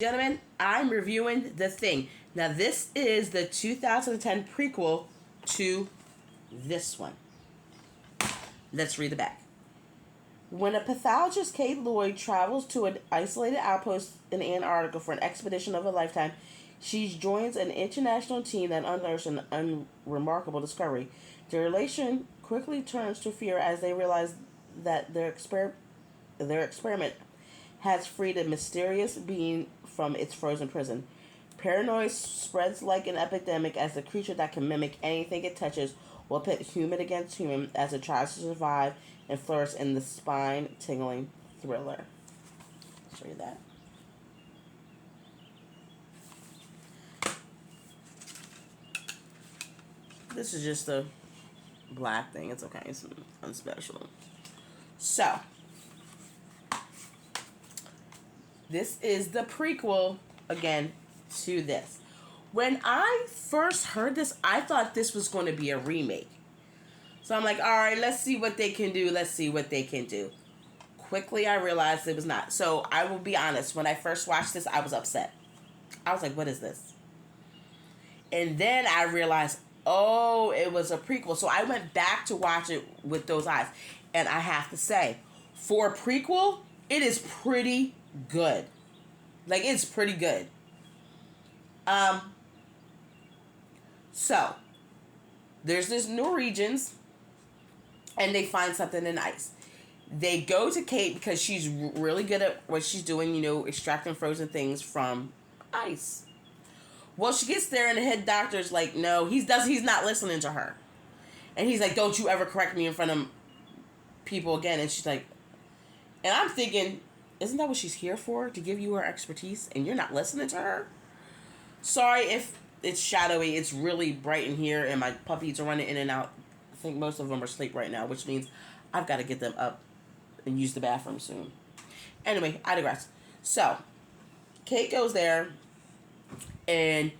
Gentlemen, I'm reviewing The Thing. Now, this is the 2010 prequel to this one. Let's read the back. When a pathologist, Kate Lloyd, travels to an isolated outpost in Antarctica for an expedition of a lifetime, she joins an international team that unearths an unremarkable discovery. Their relation quickly turns to fear as they realize that their experiment has freed a mysterious being from its frozen prison. Paranoia spreads like an epidemic as the creature that can mimic anything it touches will pit human against human as it tries to survive and flourish in the spine-tingling thriller. Let's read that. This is just a black thing. It's okay. It's unspecial. So, this is the prequel, again, to this. When I first heard this, I thought this was going to be a remake. So I'm like, all right, let's see what they can do. Let's see what they can do. Quickly, I realized it was not. So I will be honest. When I first watched this, I was upset. I was like, what is this? And then I realized, oh, it was a prequel. So I went back to watch it with those eyes. And I have to say, for a prequel, it is pretty good. Like, it's pretty good. So, there's this Norwegians, and they find something in ice. They go to Kate because she's really good at what she's doing, you know, extracting frozen things from ice. Well, she gets there, and the head doctor's like, no, he's not listening to her. And he's like, don't you ever correct me in front of people again. And she's like, and I'm thinking, isn't that what she's here for? To give you her expertise, and you're not listening to her? Sorry if it's shadowy. It's really bright in here, and my puppies are running in and out. I think most of them are asleep right now, which means I've got to get them up and use the bathroom soon. Anyway, I digress. So, Kate goes there, and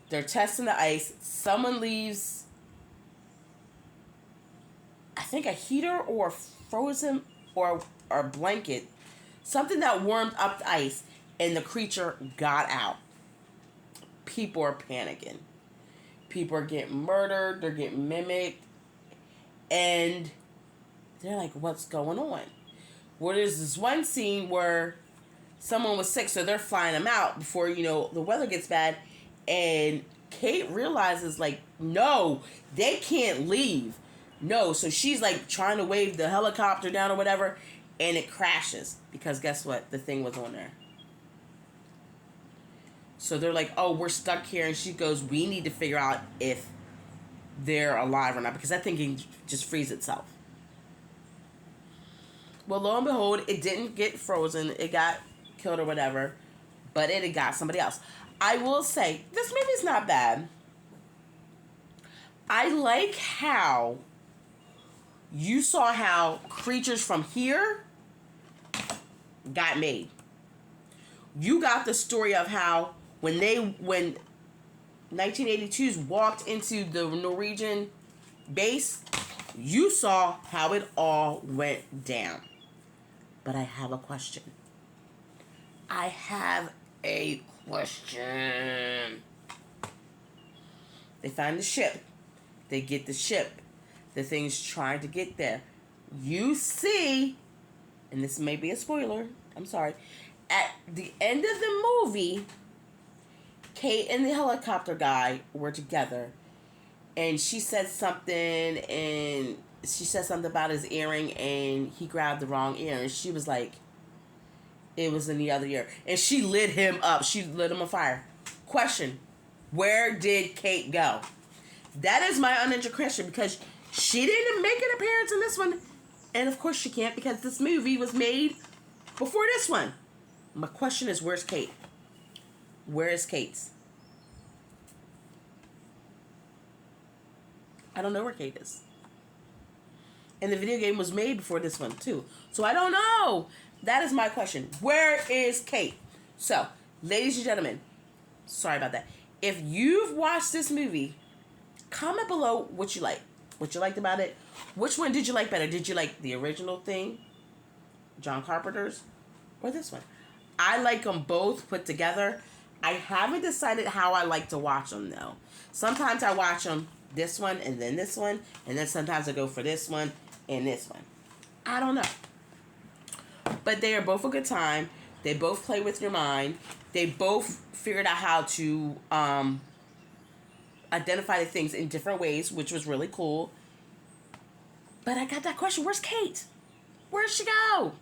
they're testing the ice. Someone leaves, I think, a heater or frozen or a blanket, something that warmed up the ice, and the creature got out. People are panicking. People are getting murdered. They're getting mimicked. And they're like, what's going on? Well, there's this one scene where someone was sick, so they're flying them out before, you know, the weather gets bad. And Kate realizes, like, no, they can't leave. No, so she's, like, trying to wave the helicopter down or whatever, and it crashes. Because guess what? The thing was on there. So they're like, oh, we're stuck here. And she goes, we need to figure out if they're alive or not, because that thing can just freeze itself. Well, lo and behold, it didn't get frozen. It got killed or whatever, but it had got somebody else. I will say, this movie's not bad. I like how you saw how creatures from here got made. You got the story of how when 1982's walked into the Norwegian base, you saw how it all went down. But I have a question. They find the ship. They get the ship. The thing's trying to get there. You see, and this may be a spoiler, I'm sorry, at the end of the movie, Kate and the helicopter guy were together, and she said something about his earring, and he grabbed the wrong ear, and she was like, it was in the other ear, and she lit him up. She lit him on fire. Question: where did Kate go? That is my unanswered question, because she didn't make an appearance in this one, and of course she can't, because this movie was made before this one. My question is, where's Kate? Where is Kate's? I don't know where Kate is. And the video game was made before this one, too. So I don't know. That is my question. Where is Kate? So, ladies and gentlemen, sorry about that. If you've watched this movie, comment below what you like. What you liked about it. Which one did you like better? Did you like the original thing, John Carpenter's, or this one? I like them both put together. I haven't decided how I like to watch them though. Sometimes I watch them this one and then this one, and then sometimes I go for this one and this one. I don't know. But they are both a good time. They both play with your mind. They both figured out how to identify the things in different ways, which was really cool. But I got that question. Where's Kate? Where'd she go?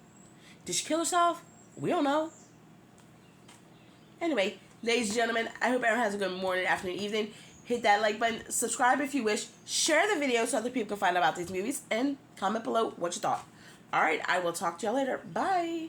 Did she kill herself? We don't know. Anyway, ladies and gentlemen, I hope everyone has a good morning, afternoon, evening. Hit that like button. Subscribe if you wish. Share the video so other people can find out about these movies. And comment below what you thought. All right, I will talk to y'all later. Bye.